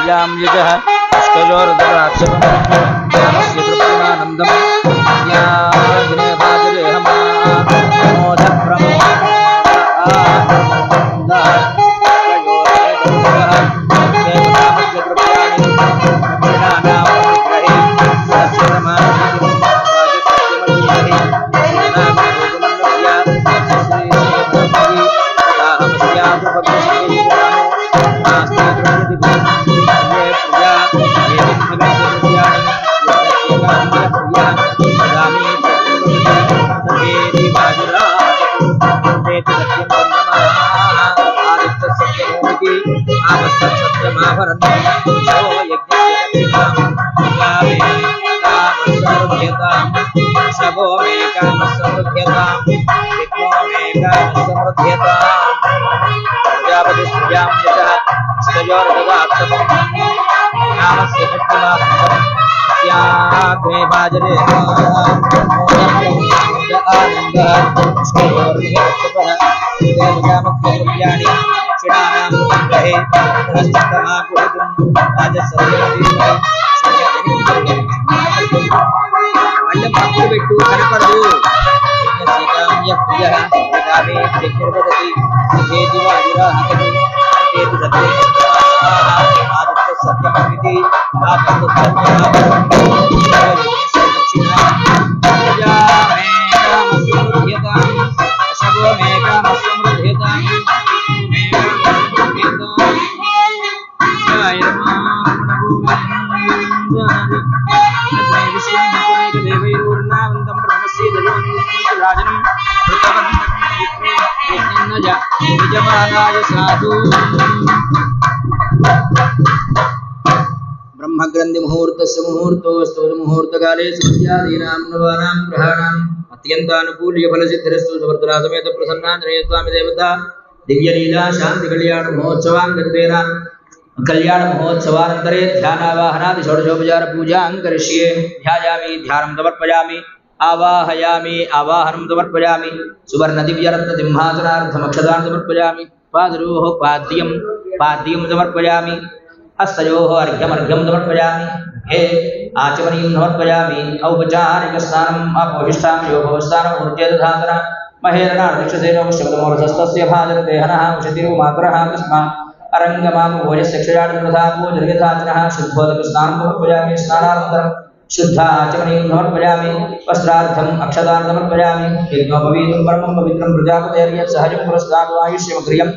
प्रियां यजः ष्टजोर्दराक्षपमस्य तृप्तिमानन्दम् ज्ञाग्ने भाजरेहमा ब्रह्मग्रंथि मुहूर्तस्य मुहूर्तोऽस्तु मुहूर्तकाले सूर्यादीनां नवानां ग्रहाणाम् अत्यन्तानुकूल्य फलसिद्धिरस्तु सुवर्धना समेत प्रसन्नाञ्जनेय स्वामी देवता दिव्यलीला शांति कल्याण महोत्सवाङ्गत्वेन कल्याण महोत्सवानन्तरे ध्यानावाहनादि षोडशोपचार पूजां करिष्ये। ध्यायामि ध्यानं समर्पयामि आवाहयामि आवाहनं समर्पयामि सुवर्ण दिव्यरत्न सिंहासनार्थमक्षतां समर्पयामि पादयोः पाद्यं समर्पयामि हस्तयोः अर्घ्यमर्घ्यं समर्पयामि हे आचमनीं समर्पयामि औपचारिकस्नानम् अपोहिष्ठां योगोस्नानम् ऊर्जेदधातन महेरणार्दिक्षसेनोपश्यपदमोरसस्तस्य भाजनदेहनः उषतिरुमातरः तस्मात् अरङ्गमां भोजस्य क्षयाणितथा पूजयथाचनः शुद्धोदकस्नानं समर्पयामि स्नानानन्तरं शुद्धाचमनीं समर्पयामि वस्त्रार्थम् अक्षतां समर्पयामि यज्ञोपवीतं परमं पवित्रं प्रजापतेर्यत् सहजं पुरस्तात् आयुष्यमग्रियं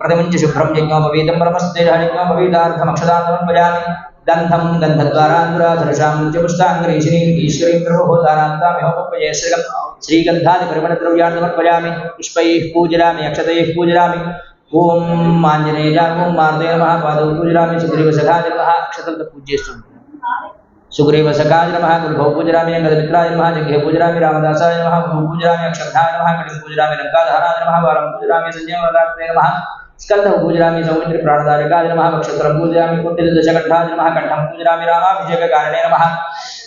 प्रतिमुञ्च शुभ्रं यज्ञोपवीतं परमस्तेजयज्ञोपवीतार्थम् अक्षतां समर्पयामि गन्धं गन्धद्वारान्धुराधरशां नित्यपुष्टाङ्गरीशिनीम् ईश्वरीं प्रभोदानान्तामिहोपयेश्वरं श्रीगन्धादिपरिमलद्रव्याणि समर्पयामि पुष्पैः पूजयामि अक्षतैः पूजयामि ओम आंजनेयाय ओम मारुते नमः पादौ पूजयामि सुग्रीवसखाय नमः अक्षतं पूज्येषु सुग्रीवसखाय नमः गुरुभौ पूजयामि अंगदमित्राय नमः जग्घे पूजयामि रामदासाय नमः गुरु पूजयामि अक्षरधाय नमः कटिं पूजयामि लंकाधराय नमः वारं पूजयामि संजयवरात्रे नमः स्कंदं पूजयामि सौमित्र प्राणदायकाय नमः नक्षत्रं पूजयामि कुण्डलदशकण्ठाय नमः कंठं पूजयामि रामाभिषेककारिणे नमः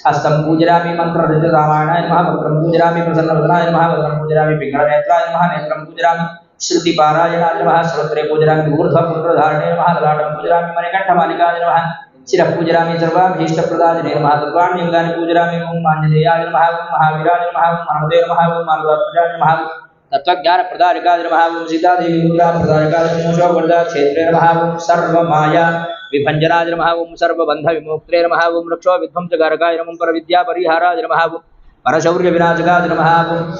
हस्तं पूजयामि मंत्ररचित रामायणाय नमः वक्त्रं पूजयामि प्रसन्नवदनाय नमः वदनं पूजयामि पिङ्गलनेत्राय नमः नेत्रं पूजयामि श्रुतिपारायणाय नमः श्रोत्रे पूजयामि ऊर्ध्वपुण्ड्रधारणे नमः ललाटं पूजयामि मणिकण्ठमालिकाय नमः शिरः पूजयामि सर्वाभीष्टप्रदायिने नमः सर्वाण्यङ्गानि पूजयामि ओम आञ्जनेयाय नमः ओम महावीराय नमः ओम हनुमते नमः ओम मारुतात्मजाय नमः तत्त्वज्ञानप्रदायकाय नमः ओम सीतादेवी मुद्राप्रदायकाय नमः शोभवर्धनक्षेत्रे नमः ओम सर्वमाया विभञ्जनाय नमः ओम सर्वबन्धविमोक्त्रे नमः ओम रक्षोविध्वंसकारकाय नमः परविद्यापरिहाराय नमः ओम परशौर्यविनाशकाय नमः ओम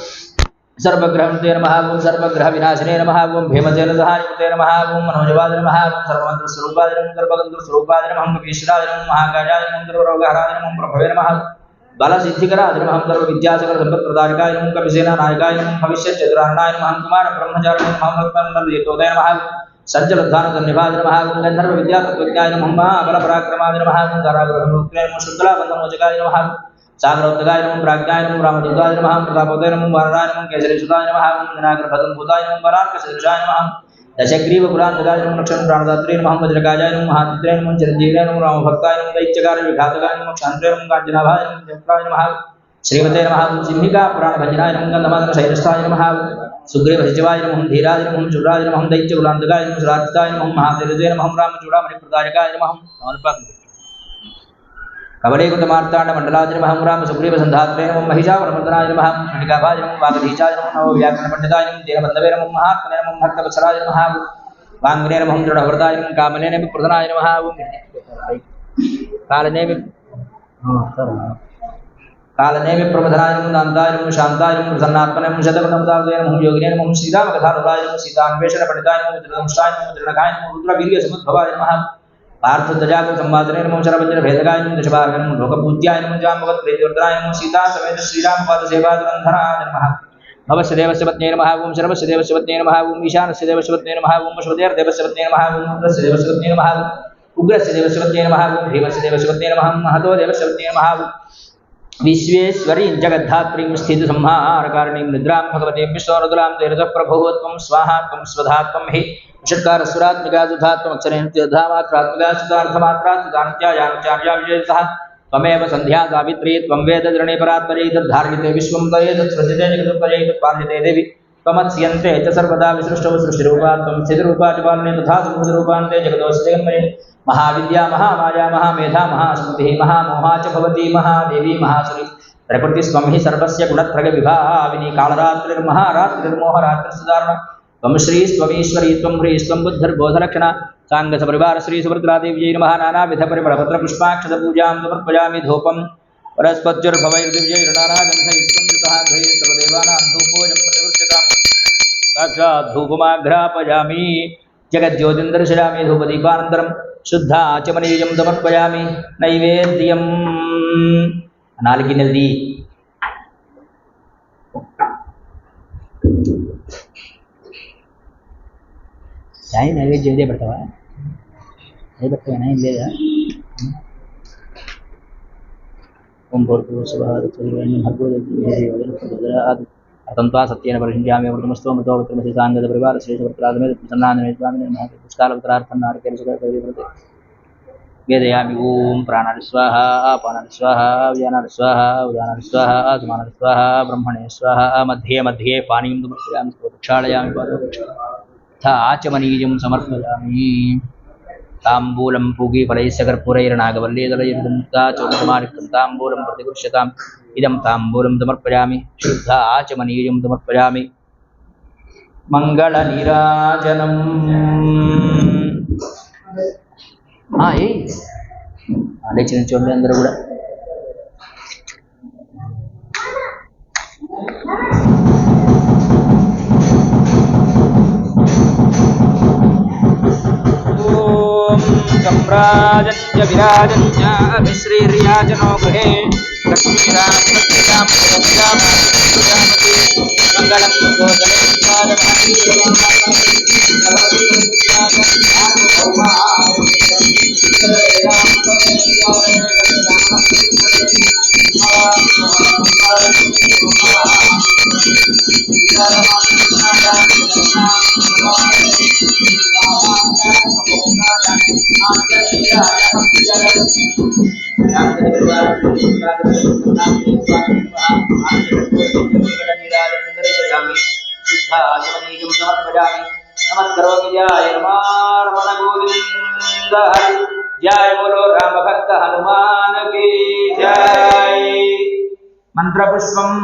सर्वग्रहमते नमः ओम सर्वग्रहविनाशिने नमः ओम भीमसेनसहायते नमः ओम मनोजवाय नमः ओम सर्वमन्त्रस्वरूपाय नमः सर्वगन्धस्वरूपाय नमः कपीश्वराय नमः महाकायाय नमः सर्वरोगहराय नमः प्रभवे नमः बालसिद्धिकराय नमः सर्वविद्यासकलसम्पत्प्रदायकाय नमः कपिसेनानायकाय नमः भविष्यचतुरार्णाय नमः कुमारब्रह्मचारिणे नमः भक्तमण्डलयतोदय नमः सज्जलुद्धानसन्निभाय नमः गन्धर्वविद्यातत्त्वज्ञाय नमः महाबलपराक्रमाय नमः कारागृहमुक्ते नमः शुक्लाबन्धमोचकाय नमः सागरोत्तगाय नमः प्राज्ञाय नमः रामदूताय नमः प्रतापोदय नमः वारणाय नमः केसरीसुताय नमः जनाग्रभदम्भूताय नमः वरार्कसदृशाय नमः दशग्रीवपुरान्तकाय नमः लक्ष्मणप्राणदात्रे नमः वज्रकायाय नमः महादित्रे नमः चिरञ्जीविने नमः रामभक्ताय नमः दैत्यकारविघातकाय नमः क्षान्त्रे नमः काञ्चनाभाय नमः जयत्राय नमः श्रीमते नमः सिंहिका पुराणभञ्जनाय नमः गन्धमादनशैलस्थाय नमः सुग्रीव शिवाय नमः धीराज नमः चुराज नमः दैत्य कुलांतकाय नमः श्राद्धाय नमः महादेवाय नमः राम चूड़ामणि प्रदायकाय नमः कवलेकुट मार्तांड मंडलाय नमः राम सुग्रीव संधात्रे नमः महिषावरमर्दनाय नमः कटिकाभाय नमः वागधीचाय नमः नव व्याकरण पंडिताय नमः दीनबंधवे नमः महात्मने नमः भक्तवत्सलाय नमः वांगने नमः दृढ़व्रताय नमः कामने नमः प्रधानाय नमः कालनेमि प्रबोधनाय नमः दान्ताय नमः शान्ताय नमः प्रसन्नात्मने नमः शतपथमुदाय नमः योगिने नमः श्रीरामकथानुदाय नमः सीतान्वेषण पंडिताय नमः त्रिदंष्टाय नमः त्रिणकाय नमः रुद्रवीर्य समुद्भवाय नमः पार्थदजागृत संवादने नमः शरवज्र भेदकाय नमः दशभार्गने नमः लोकपूज्याय नमः जाम्बवत् प्रीतिवर्धनाय नमः सीता समेत श्रीरामपाद सेवादुरन्धनाय नमः भवस्य देवस्य पत्न्यै नमः ओं शरवस्य देवस्य पत्न्यै नमः ओं ईशानस्य देवस्य पत्न्यै नमः ओं वसुदेवस्य पत्न्यै नमः ओं रुद्रस्य देवस्य पत्न्यै नमः उग्रस्य देवस्य पत्न्यै नमः ओं भीमस्य देवस्य पत्न्यै नमः महतो देवस्य पत्न्यै नमः विश्वेश्वरीं जगद्धात्रीं स्थितिसंहारकारिणीं निद्रां भगवतीं विष्णोरुद्रां तेजः प्रभुः त्वं स्वाहा त्वं स्वधा त्वं हि षट्कारस्वरात्मिका सुधात्मक्षरेण तीर्थामात्रात्मिका सुधार्थमात्रा सुधान्त्यायानुचार्या विजयतः त्वमेव संध्या सावित्री त्वं वेद धरणीपरात्परे तद्धार्यते विश्वं तयेतत्सृजते जगदुपरे तत्पाल्यते देवि त्वमत्स्यन्ते च सर्वदा विसृष्टौ सृष्टिरूपा त्वं स्थितिरूपा च पालने तथा सुबुधरूपान्ते जगदोऽस्य जगन्मये महाविद्या महामाया महामेधा महास्मृतिः महामोहा च भवती महादेवी महासुरी प्रकृतिस्त्वं हि सर्वस्य गुणत्रयविभाविनी कालरात्रिर्महारात्रिर्मोहरात्रिर्सुधारणा त्वं श्रीस्त्वमीश्वरी त्वं ह्रीस्त्वं बुद्धिर्बोधलक्षणा सांगसपरिवार श्रीसुभद्रादेव्यै नमः नानाविधपरिमलपत्रपुष्पाक्षतपूजां समर्पयामि धूपं परस्पत्युर्भवैर्दिव्यैर्नानागन्धयुक्तं युतः घ्रये सर्वदेवानां धूपोऽयं प्रतिगृह्यतां साक्षात् धूपमाघ्रापयामि जगज्योतिं दर्शयामि धूपदीपानन्तरं शुद्धाचमनीयं समर्पयामि नैवेद्यं नालिगिनदी चाहे नैवेद्य इదే పెడతావా అదే పెట్టానా ఏం లేదా ఓం భూర్భువః స్వః తత్సవితుర్వరేण्यं భర్గో దేవోపనిషద్ అతంత్వా సత్యేన పరిశుద్ధ్యామి అమృతమస్తు అమృతో అమృతమసి సాంగత పరివార శ్రేష్ఠపత్రాదమే ప్రసన్నానమే స్వామినే మహాపుష్కాలవతార్థం నారికేల పరివృతే వేదయామి ఓం ప్రాణాయ స్వాహ అపానాయ స్వాహ వ్యానాయ స్వాహ ఉదానాయ స్వాహ సమానాయ స్వాహ బ్రహ్మణే స్వాహ మధ్యే మధ్యే పానీయం సమర్పయామి ప్రక్షాళయామి आचमनीयं समर्पयामि ताम्बूलं पूगीफलैश्च कर्पूरैर्नागवल्लीदलैर्मुक्ता चोदकमालिकं ताम्बूलं प्रतिगृह्यताम् इदं ताम्बूलं समर्पयामि शुद्ध आचमनीयं समर्पयामि मङ्गलनीराजनम् లేచిన చూడండి అందరూ కూడా सम्राजन्य विराजन्य अभिश्रीर्याजनो गृहे लक्ष्मीरां सत्यजां प्रजापति मङ्गलं नमस्करोमि जय रमण गोविंद हरि जय बोलो राम भक्त हनुमान की जय मंत्र पुष्पम